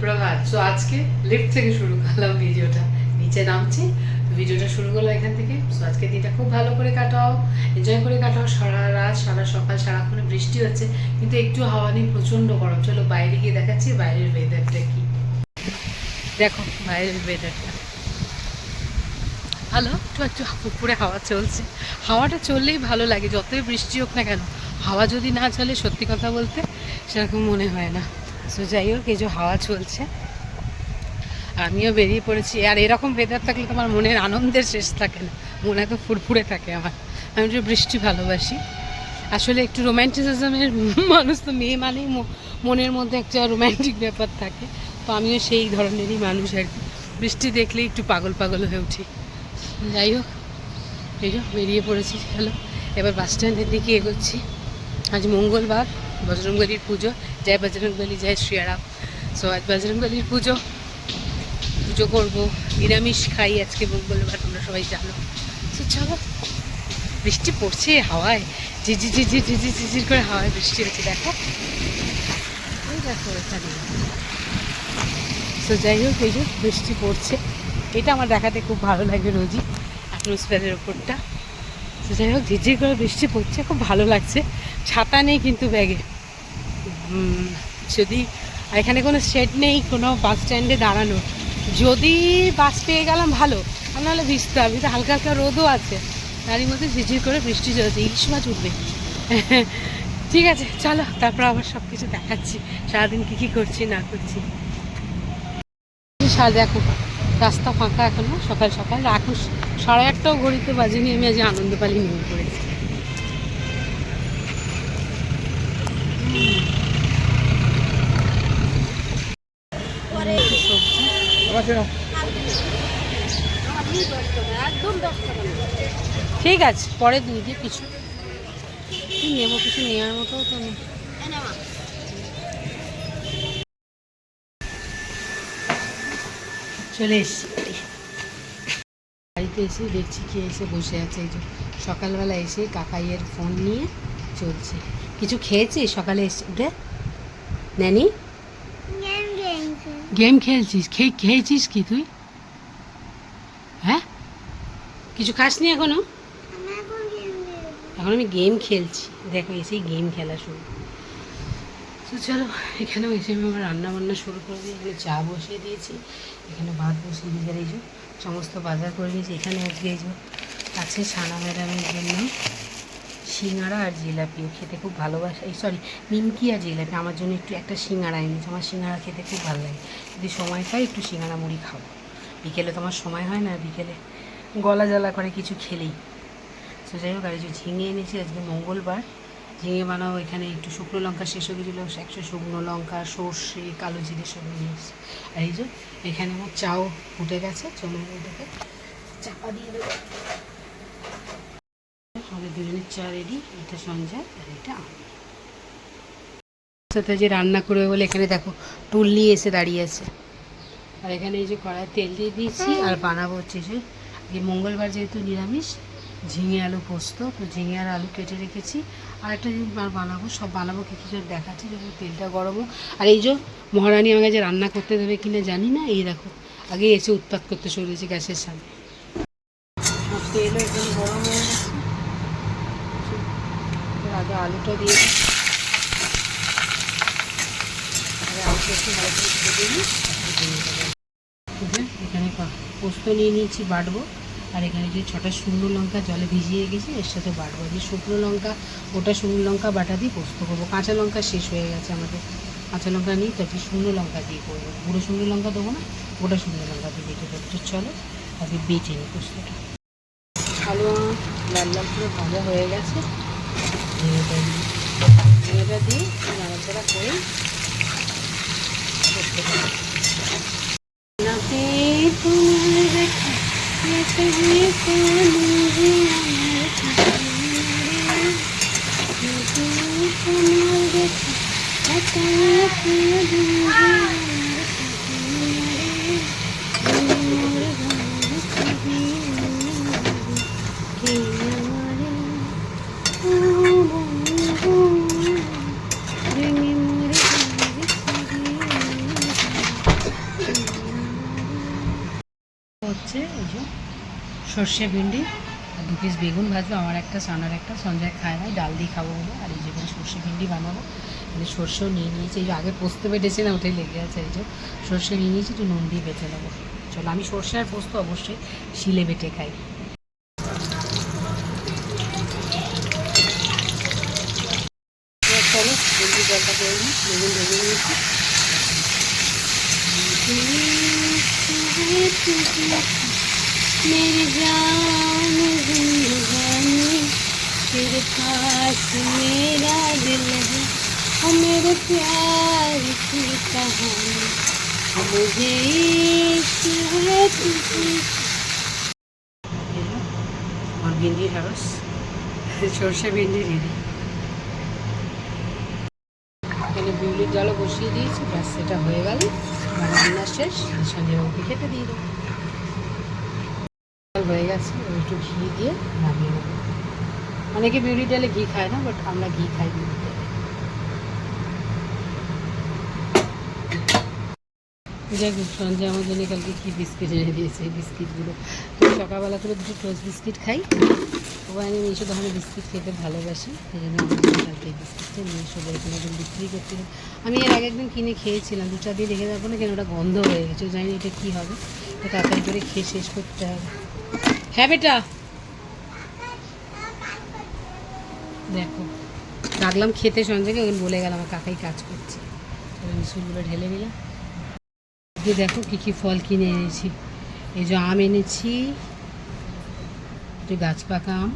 সুপ্রভাত। সো আজকে লিফট থেকে শুরু করলাম ভিডিওটা, নিচে নামছি, ভিডিওটা শুরু করলাম এখান থেকে। সো আজকে দিনটা খুব ভালো করে কাটাও, এনজয় করে কাটাও। সারা রাত সারা সকাল সারাক্ষণে বৃষ্টি হচ্ছে, কিন্তু একটু হাওয়া নেই, প্রচণ্ড গরম। চলো বাইরে গিয়ে দেখাচ্ছি বাইরের ওয়েদারটা কি। দেখো বাইরের ওয়েদারটা ভালো, একটু একটু উপরে হাওয়া চলছে। হাওয়াটা চললেই ভালো লাগে, যতই বৃষ্টি হোক না কেন। হাওয়া যদি না চলে, সত্যি কথা বলতে সেরকম মনে হয় না। সো যাই হোক, এই যে হাওয়া চলছে, আমিও বেরিয়ে পড়েছি। আর এরকম ওয়েদার থাকলে তোমার মনের আনন্দের শেষ থাকে না, মনে তো ফুরফুরে থাকে আমার। আমি একটু বৃষ্টি ভালোবাসি আসলে, একটু রোম্যান্টিসিজমের মানুষ তো, মেয়ে মানেই মনের মধ্যে একটা রোম্যান্টিক ব্যাপার থাকে। তো আমিও সেই ধরনেরই মানুষ আর কি, বৃষ্টি দেখলেই একটু পাগল পাগল হয়ে উঠি। যাই হোক, এই যে বেরিয়ে পড়েছি। হ্যালো, এবার বাস স্ট্যান্ডের দিকে এগোচ্ছি। আজ মঙ্গলবার, বজরংবলীর পুজো। জয় বজরংবলী, জয় শ্রীরাম। সো আজ বজরংবলীর পুজো করবো, নিরামিষ খাই আজকে, মঙ্গলবার, তোমরা সবাই জানো। সো চলো, বৃষ্টি পড়ছে হাওয়ায়, ঝিঝি ঝিঝি ঝিঝি ঝিঝির করে হাওয়ায় বৃষ্টি হচ্ছে, দেখো ওই দেখো এখানে। সো যাই হোক, এই যে বৃষ্টি পড়ছে, এটা আমার দেখাতে খুব ভালো লাগে রোজই, অ্যাটমসফিয়ারের ওপরটা। তো যাই হোক, ঝিরঝির করে বৃষ্টি পড়ছে, খুব ভালো লাগছে। ছাতা নেই কিন্তু ব্যাগে, যদি এখানে কোনো শেড নেই কোনো বাস স্ট্যান্ডে দাঁড়ানো, যদি বাস পেয়ে গেলাম ভালো, আর নাহলে ভিজতে হবে। তো হালকা হালকা রোদও আছে, তারই মধ্যে ঝিরঝির করে বৃষ্টি চলছে, ইলিশ মাছ উঠবে। ঠিক আছে, চলো, তারপর আবার সব কিছু দেখাচ্ছি, সারাদিন কী কী করছি না করছি। দেখো রাস্তা ফাঁকা এখনো, সকাল সকাল, এখন 8:30টাও ঘড়িতে বাজেনি, আমি আজ আনন্দপালি নেমে পড়েছি। ঠিক আছে, পরে দিয়ে দিয়ে কিছু নেবো, কিছু নেওয়ার মতো তো নেই। চলে এসছি বাড়িতে, এসে দেখছি কি এসে বসে আছে। এই যে সকালবেলা এসে কাকাইয়ের ফোন নিয়ে চলছে। কিছু খেয়েছি সকালে এসে উঠে? নানি গেম খেলছিস? খেয়েছিস কি তুই? হ্যাঁ, কিছু খাসনি এখনো? এখন আমি গেম খেলছি, দেখো এসেই গেম খেলা শুরু। তো চলো, এখানেও এসে আমি আমার রান্নাবান্না শুরু করে দিই। এখানে চা বসিয়ে দিয়েছি, এখানে ভাত বসিয়ে দিয়েছি, আর এই যে সমস্ত বাজার করে দিয়েছি। এখানে আজকে এই যে আছে সানা ম্যাডামের জন্য সিঙ্গাড়া আর জিলাপিও খেতে খুব ভালোবাসে, এই সরি নিমকি আর জিলাপি। আমার জন্য একটু একটা সিঙ্গাড়া এনেছে, আমার সিঙ্গাড়া খেতে খুব ভালো লাগে। যদি সময় পাই একটু সিঙ্গাড়া মুড়ি খাবো। বিকেলে তো আমার সময় হয় না, বিকেলে গলা জ্বালা করে কিছু খেলেই। তো যাই হোক, আর এই যে ঝিঙে এনেছি, আজকে মঙ্গলবার, ঝিঙে বানাবো। এখানে একটু শুকনো লঙ্কা শেষ হয়ে গেছিলো, 100 শুকনো লঙ্কা, সর্ষে, কালো জিরে সব নিয়ে এসেছি। আর এই যে এখানে আমার চাও ফুটে গেছে, চলো এটাকে চাপা দিয়ে দেবো। আমাদের দুজনের চা রেডি, এটা সঞ্জয় আর এটা আমি। সাথে যে রান্না করবে বলে এখানে দেখো টুল নিয়ে এসে দাঁড়িয়ে আছে। আর এখানে এই যে কড়াই তেল দিয়ে দিয়েছি, আর বানাবো হচ্ছে যে মঙ্গলবার যেহেতু নিরামিষ, ঝিঙে আলু পোস্ত। তো ঝিঙে আর আলু কেটে রেখেছি, আর একটা জিনিস বানাবো, সব বানাবো কী কিছু দেখাচ্ছি যখন তেলটা গরম হোক। আর এই যে মহারানী আমাকে যে রান্না করতে দেবে কিনা জানি না, এই দেখো আগে এসে উৎপাত করতে শুরু করেছি গ্যাসের সামনে। তেলও একদম গরম হয়ে গেছে, আগে আলুটা দিয়ে দিই, আলুটা একটু ভালো করে ভেজে নিই। এখানে পোস্ত নিয়ে নিয়েছি, বাটবো। আর এখানে যে 6টা শুকনো লঙ্কা জলে ভিজিয়ে গেছি, এর সাথে বাটবো। যে শুকনো লঙ্কা, ওটা শুকনো লঙ্কা বাটা দিয়ে পোস্ত করবো। কাঁচা লঙ্কা শেষ হয়ে গেছে আমাদের, কাঁচা লঙ্কা নেই, তারপরে শুকনো লঙ্কা দিয়ে করবো। গুঁড়ো শুকনো লঙ্কা দেবো না, ওটা শুকনো লঙ্কা দিয়ে দিতে দেবো। তো চলো আগে বেটে নিই পোস্তটা। আলু লাল লাল করে ভাজা হয়ে গেছে, ঝিঙেটা দিয়ে নাড়াচাড়া করে করতে পারি। হচ্ছে এই যে সর্ষে ভিন্ডি আর 2 পিস বেগুন ভাজবো, আমার একটা, সানার একটা, সঞ্জয় খায় না, ডাল দিয়ে খাবো বলে। আর এই যে সর্ষে ভিন্ডি বানাবো, এই সর্ষেও নিয়ে নিয়েছি, এই যে আগে পোস্ত বেটেছে না, ওটাই লেগে আছে। এই যে সর্ষে নিয়ে নিয়েছি, একটু নুন দিয়ে বেটে নেবো। চলো, আমি সর্ষে আর পোস্ত অবশ্যই শিলে বেটে খাই। চলো ভিন্ডি জলটা করে নিই, বেগুন ভেজে নিয়েছি। मेरी जान जिंदगानी तेरे पास मेरा दिल है और मेरे प्यार की कहानी मुझे इश्क है तुझे। और भिंडी ढाढ़स সরষে ভিন্ডি রেডি। এখানে বিউলির ডালও বসিয়ে দিয়েছি, ব্যাস সেটা হয়ে গেল, রান্না শেষ। সঞ্জয়বাবুকে খেতে দিয়ে দেবো। হয়ে গেছে, একটু ঘি দিয়ে নামিয়ে নেবো। অনেকে বিউলির ডালে ঘি খায় না, বাট আমরা ঘি খাই বিউলির ডালে। যাই হোক, সঞ্জয় আমার জন্য কালকে কী বিস্কিট এনে দিয়েছে, এই বিস্কিটগুলো। তো সকালবেলা করে দুটো টোস্ট বিস্কিট খাই, ওখানে আমি এইসব ধরনের বিস্কিট খেতে ভালোবাসি, সেই জন্য আমার জন্য কালকে এই বিস্কিটটা নিয়ে এসে এখানে একজন বিক্রি করছিল। আমি এর আগে একদিন কিনে খেয়েছিলাম, 2টা দিয়ে রেখে যাবো না কেন, ওটা গন্ধ হয়ে গেছে, জানি এটা কী হবে, তো তাড়াতাড়ি করে খেয়ে শেষ করতে হবে। হ্যাঁ বেটা, দেখো ডাকলাম খেতে সঞ্জয়কে, ওখানে বলে গেল আমার কাকাই কাজ করছে। মিষ্টিগুলো ঢেলে নিলাম। দিয়ে দেখো কী কী ফল কিনে এনেছি। এই যে আম এনেছি, একটু গাছ পাকা আম,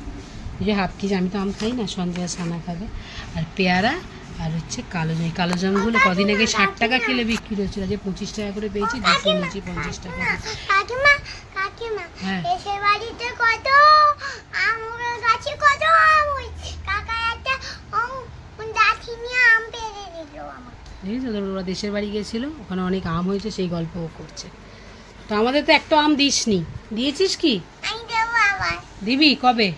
এই যে হাফ কেজি, আমি তো আম খাই না, সঞ্জয় সানা খাবে। আর পেয়ারা, আর হচ্ছে কালোজাম। এই কালোজামগুলো কদিন আগে 60 টাকা কিলো বিক্রি হচ্ছিল, যে 25 টাকা করে পেয়েছি, দুটো নিয়েছি 50 টাকা। হ্যাঁ, ওরা দেশের বাড়ি গিয়েছিল, ওখানে অনেক আম হয়েছে, সেই গল্প ও করছে। তো আমাদের তো একটা আম দিসনি, দিয়েছিস কি? দিবি কবে?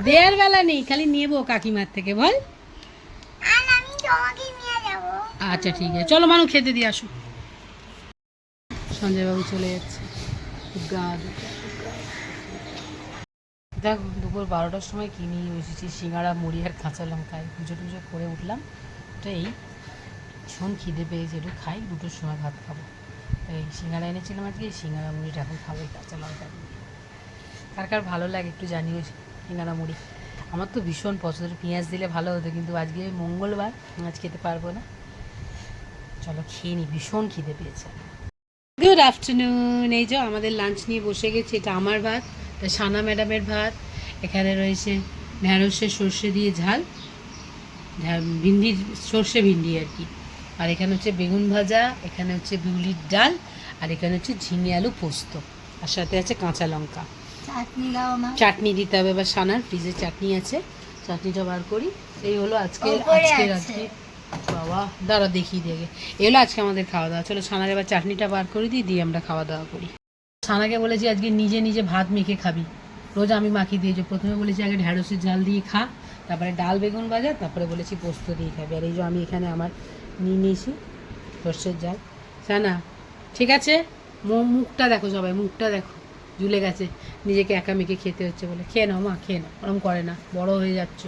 দেয়ার বেলা নেই, খালি নেবো কাকিমার থেকে, বল। আচ্ছা ঠিক আছে, চলো মানু খেতে দিয়ে আসো। সঞ্জয়বাবু চলে যাচ্ছে। দেখো দুপুর 12টার সময় কিনে বসেছি সিঙ্গাড়া, মুড়ি আর কাঁচা লঙ্কায়। পুজো টুজো করে উঠলাম, ওটাই ভীষণ খিদে পেয়েছে, একটু খাই, 2টোর সময় ভাত খাবো। এই সিঙ্গাড়া এনেছিলাম আজকে, এই সিঙ্গাড়া মুড়িটা এখন খাবো কাঁচা লঙ্কা দিয়ে। কার কার ভালো লাগে একটু জানিও সিঙ্গাড়া মুড়ি। আমার তো ভীষণ পছন্দের, পেঁয়াজ দিলে ভালো হতো, কিন্তু আজকে মঙ্গলবার, আজ খেতে পারবো না। চলো খেয়ে নিই, ভীষণ খিদে পেয়েছে। Good afternoon. এই যে আমাদের লাঞ্চ নিয়ে বসে গেছি। এটা আমার ভাত, সানা ম্যাডামের ভাত। এখানে রয়েছে ঢ্যাঁড়সের সর্ষে দিয়ে ঝাল, ভিন্ডির সর্ষে ভিন্ডি আর কি। আর এখানে হচ্ছে বেগুন ভাজা, এখানে হচ্ছে বিউলির ডাল, আর এখানে হচ্ছে ঝিঙে আলু পোস্ত, আর সাথে আছে কাঁচা লঙ্কা। চাটনি দিতে হবে, এবার সানার ফ্রিজে চাটনি আছে, চাটনিটা বার করি। এই হলো আজকে বাবা দাঁড়া দেখিয়ে দেখে, এই হলো আজকে আমাদের খাওয়া দাওয়া। চলো ছানার এবার চাটনিটা বার করে দিই, দিয়ে আমরা খাওয়া দাওয়া করি। ছানাকে বলেছি আজকে নিজে নিজে ভাত মেখে খাবি, রোজ আমি মাখিয়ে দিয়েছি। প্রথমে বলেছি আগে ঢ্যাঁড়সের ঝাল দিয়ে খা, তারপরে ডাল বেগুন ভাজা, তারপরে বলেছি পোস্ত দিয়ে খাবি। আর এই যে আমি এখানে আমার নিয়ে নিয়েছি সর্ষের ঝাল। ছানা ঠিক আছে, মুখটা দেখো, সবাই মুখটা দেখো, ঝুলে গেছে, নিজেকে একা মেখে খেতে হচ্ছে বলে। খেয়ে নাও মা, খেয়ে নাও, ওরম করে না, বড় হয়ে যাচ্ছ।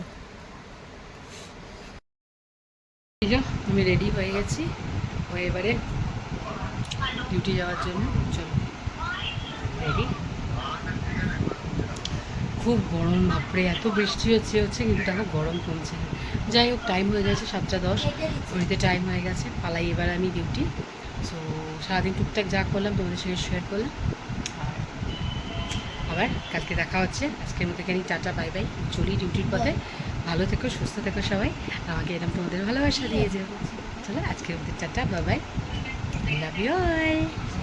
আমি রেডি হয়ে গেছি, এবারে ডিউটি যাওয়ার জন্য। চলো রেডি। খুব গরম, বাপরে এত বৃষ্টি হচ্ছে কিন্তু দেখো গরম কমছে না। যাই হোক, টাইম হয়ে গেছে 7টা 10, ঘড়িতে টাইম হয়ে গেছে, পালাই এবার আমি ডিউটি। সো সারাদিন টুকটাক যা করলাম তোমাদের সঙ্গে শেয়ার করলাম, আর আবার কালকে দেখা হচ্ছে। আজকের মতো এখানেই টাটা, বাই বাই, চলি ডিউটির পথে। ভালো থেকো, সুস্থ থেকো সবাই, আমাকে এরকম তোমাদের ভালোবাসা দিয়ে যাবো। চলো আজকের মতো tata, bye bye, I love you all.